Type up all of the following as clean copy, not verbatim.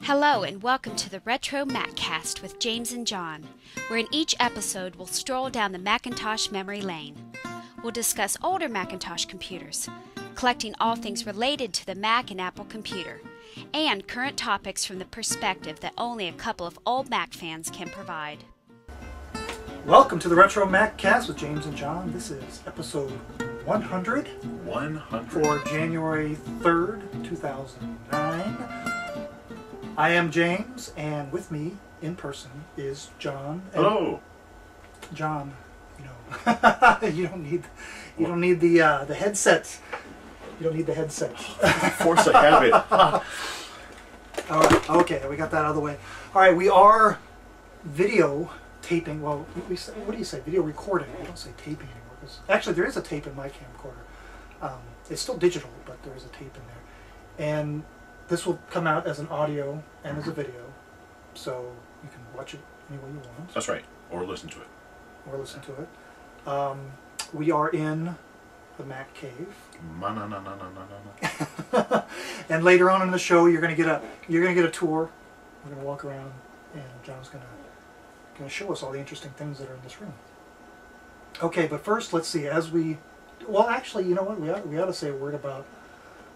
Hello and welcome to the Retro MacCast with James and John, where in each episode we'll stroll down the Macintosh memory lane. We'll discuss older Macintosh computers, collecting all things related to the Mac and Apple computer, and current topics from the perspective that only a couple of old Mac fans can provide. Welcome to the Retro MacCast with James and John. This is episode 100 for January 3rd, 2009. I am James, and with me in person is John. Hello, John. You know, you don't need the headset. You don't need the headset. of course I have it. All right. Okay, we got that out of the way. All right, we are video taping. Well, we say, what do you say? Video recording. I don't say taping anymore. Actually, there is a tape in my camcorder. It's still digital, but there is a tape in there, and this will come out as an audio and as a video, so you can watch it any way you want. That's right, or listen to it. We are in the MacCave. And later on in the show, you're gonna get a tour. We're gonna walk around, and John's gonna show us all the interesting things that are in this room. Okay, but first, let's see. Well, actually, you know what? We ought to say a word about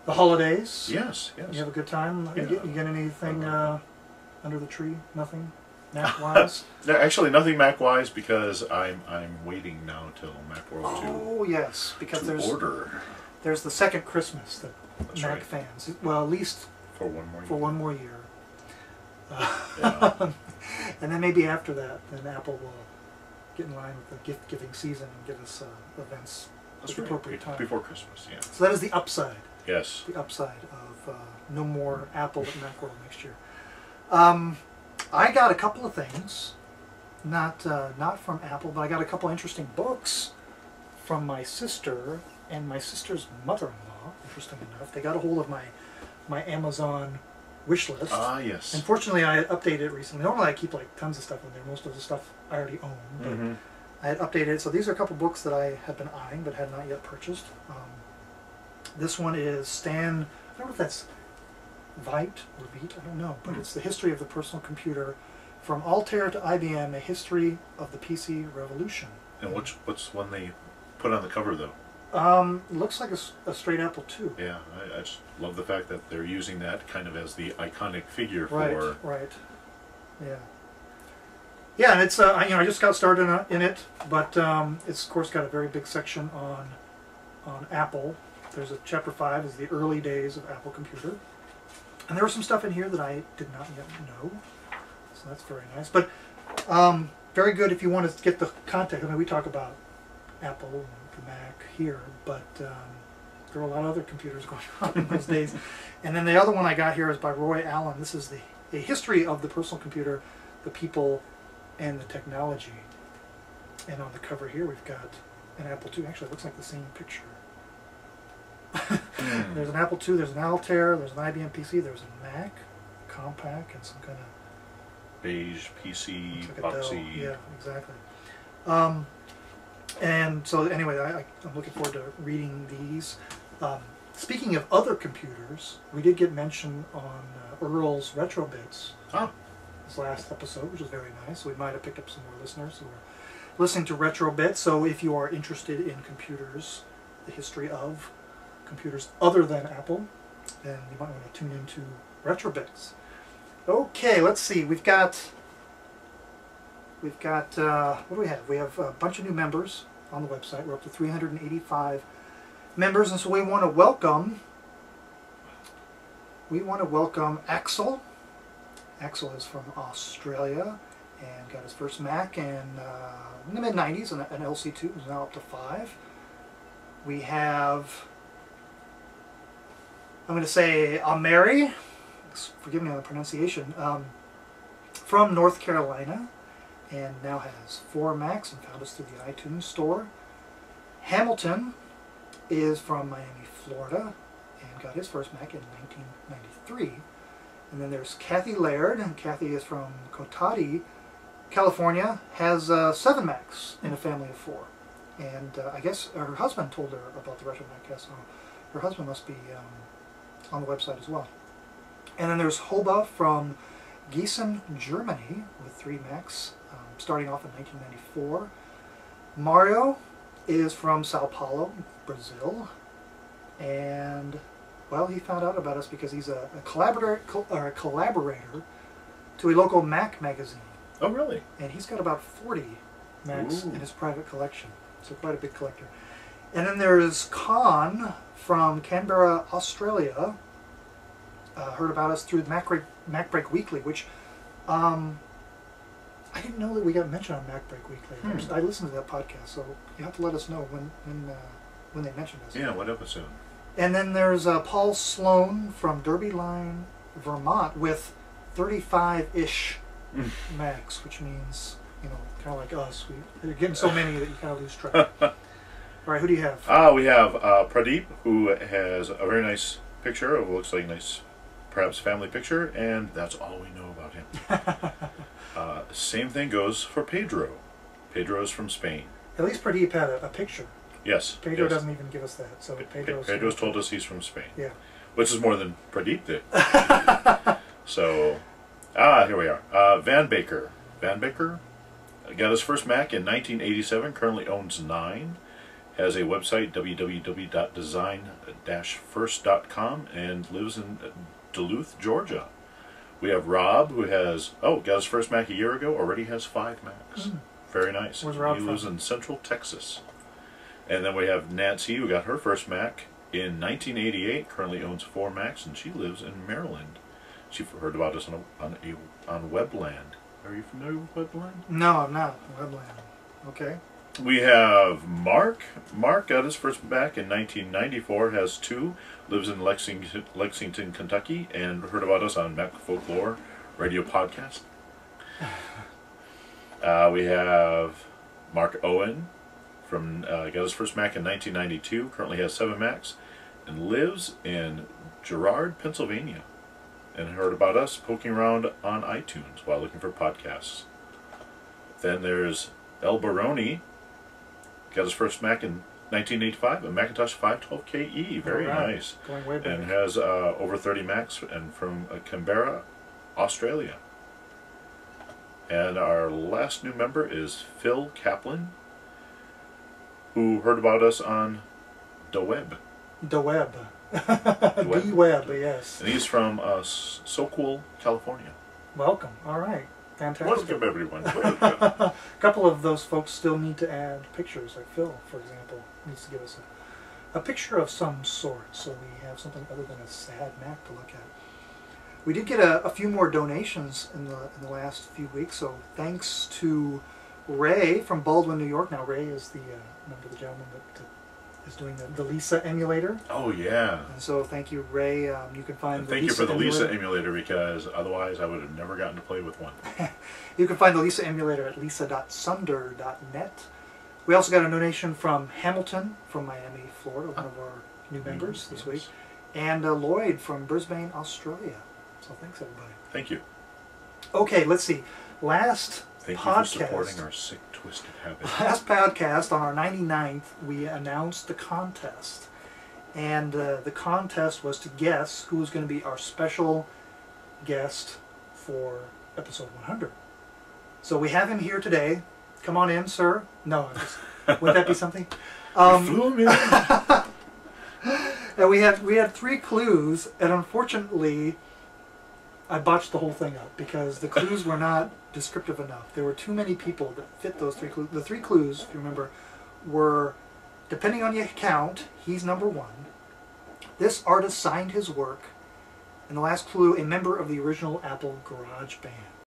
the holidays. Yes. You have a good time? Yeah. You get anything under the tree? Nothing? Mac-wise? Actually, nothing Mac-wise, because I'm waiting now till Macworld 2. Oh, yes, because there's the second Christmas that That's Mac right. fans, well, at least For one more year. for one more year. Yeah. And then maybe after that, then Apple will get in line with the gift-giving season and give us events That's at the right. appropriate time. Before Christmas, yeah. So that is the upside. Yes. The upside of no more Apple at Macworld next year. I got a couple of things, not from Apple, but I got a couple interesting books from my sister and my sister's mother-in-law. Interesting enough, they got a hold of my Amazon wish list. Ah, yes. Unfortunately, I had updated it recently. Normally, I keep like tons of stuff in there. Most of the stuff I already own, but I had updated it. So these are a couple books that I have been eyeing but had not yet purchased. This one is Stan. I don't know if that's Veit or Veit. I don't know, but it's the history of the personal computer from Altair to IBM: A History of the PC Revolution. And what's one they put on the cover, though? Looks like a straight Apple II. Yeah, I just love the fact that they're using that kind of as the iconic figure for... Right. Yeah. Yeah, and it's I just got started in it, but it's of course got a very big section on Apple. There's a chapter 5 is the early days of Apple computer, and there was some stuff in here that I did not yet know, so that's very nice. But very good if you want to get the context. I mean, we talk about Apple and the Mac here, but there were a lot of other computers going on in those days. And then the other one I got here is by Roy Allen. This is a history of the personal computer, the people, and the technology. And on the cover here we've got an Apple II. Actually, it looks like the same picture. There's an Apple II, there's an Altair, there's an IBM PC, there's a Mac, a Compaq, and some kind of beige PC, like a Dell. boxy... Yeah, exactly. And so anyway, I'm looking forward to reading these. Speaking of other computers, we did get mention on Earl's Retro Bits this last episode, which was very nice. We might have picked up some more listeners who are listening to Retro Bits. So if you are interested in computers, the history of computers other than Apple, then you might want to tune into Retro Bits. Okay, let's see. We've got what do we have? We have a bunch of new members on the website. We're up to 385 members, and so we want to welcome Axel. Axel is from Australia and got his first Mac in the mid-90s, an LC2, is now up to 5. We have, I'm going to say Ameri, forgive me on the pronunciation, from North Carolina, and now has 4 Macs and found us through the iTunes store. Hamilton is from Miami, Florida, and got his first Mac in 1993. And then there's Kathy Laird, and Kathy is from Cotati, California, has 7 Macs in a family of 4. And I guess her husband told her about the Retro MacCast, so her husband must be on the website as well. And then there's Hoba from Gießen, Germany, with 3 Macs, starting off in 1994. Mario is from Sao Paulo, Brazil, and well, he found out about us because he's a collaborator to a local Mac magazine. Oh, really? And he's got about 40 Macs in his private collection, so quite a big collector. And then there's Con from Canberra, Australia. Heard about us through the Mac Break Weekly, which I didn't know that we got mentioned on Mac Break Weekly. I listened to that podcast, so you have to let us know when they mentioned us. Yeah, what episode? And then there's Paul Sloan from Derby Line, Vermont, with 35-ish Macs, which means, you know, kind of like us. You're getting so many that you kind of lose track. All right, who do you have? We have Pradeep, who has a very nice picture of what looks like a nice, perhaps family picture, and that's all we know about him. Same thing goes for Pedro. Pedro is from Spain. At least Pradeep had a picture. Yes. Pedro doesn't even give us that, so Pedro's told us he's from Spain. Yeah. Which is more than Pradeep did. So, here we are. Van Baker. Van Baker got his first Mac in 1987, currently owns 9, has a website, www.design-first.com, and lives in Duluth, Georgia. We have Rob, who has, got his first Mac a year ago, already has 5 Macs. Very nice. Where's Rob He from? lives in Central Texas. And then we have Nancy, who got her first Mac in 1988, currently owns 4 Macs, and she lives in Maryland. She heard about us on Webland. Are you familiar with Webland? No, I'm not. Webland. Okay. We have Mark. Mark got his first Mac in 1994, has 2, lives in Lexington, Kentucky, and heard about us on Mac Folklore Radio Podcast. We have Mark Owen. Got his first Mac in 1992, currently has 7 Macs, and lives in Girard, Pennsylvania, and heard about us poking around on iTunes while looking for podcasts. Then there's El Baroni, got his first Mac in 1985, a Macintosh 512KE, very nice, Going way back. and has over 30 Macs, and from Canberra, Australia. And our last new member is Phil Kaplan, who heard about us on the web. The web. The web, yes. And he's from Soquel, California. Welcome. All right. Fantastic. Welcome, everyone. A couple of those folks still need to add pictures. Like Phil, for example, needs to give us a picture of some sort, so we have something other than a sad Mac to look at. We did get a few more donations in the last few weeks, so thanks to Ray from Baldwin, New York. Now, Ray is remember the gentleman that is doing the Lisa emulator. Oh, yeah. And so thank you, Ray. You can find Thank you for the Lisa emulator, because otherwise I would have never gotten to play with one. You can find the Lisa emulator at lisa.sunder.net. We also got a donation from Hamilton from Miami, Florida, one of our new members this week. And Lloyd from Brisbane, Australia. So thanks, everybody. Thank you. Okay, let's see. Last Thank podcast. you for supporting our sick, twisted habits. Last podcast, on our 99th, we announced the contest. And the contest was to guess who was going to be our special guest for episode 100. So we have him here today. Come on in, sir. No, wouldn't that be something? You flew him in. And we had 3 clues, and unfortunately, I botched the whole thing up because the clues were not descriptive enough. There were too many people that fit those 3 clues. The 3 clues, if you remember, were, depending on your count, he's number 1. This artist signed his work. And the last clue, a member of the original Apple Garage Band.